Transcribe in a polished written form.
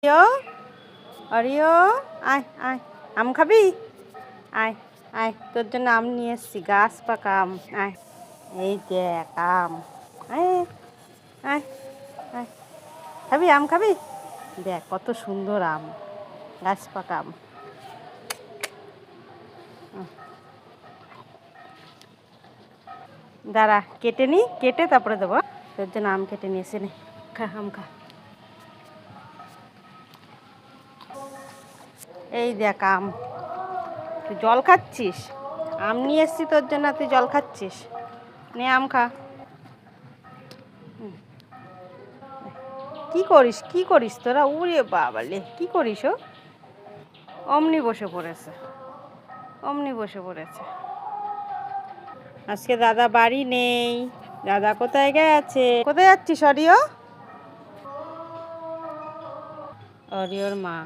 Oreo Oreo আয় আয় আম খাবি? আয় আয়, তোর জন্য আম নিয়ে এসছি, গাছ পাকা আম। আয়, এই দেখ আম। আয় আয় আয়, খাবি আম খাবি? দেখ কত সুন্দর আম, গাছ পাকা আম। দাঁড়া কেটে নি, কেটে তারপরে দেবো। তোর জন্য আম কেটে নিয়ে এসে নে, খা আম খা। এই দেখ আম। তুই জল খাচ্ছিস? আম নিয়ে এসছি তোর জন্য, তুই জল খাচ্ছিস? নে আম খা। কি করিস, কি করিস তোরা? উড়ে বাবালে, কি করিস? ও অমনি বসে পড়েছে, অমনি বসে পড়েছে। আজকে দাদা বাড়ি নেই। দাদা কোথায় গেছে? কোথায় যাচ্ছিস অরিও? অরিওর মা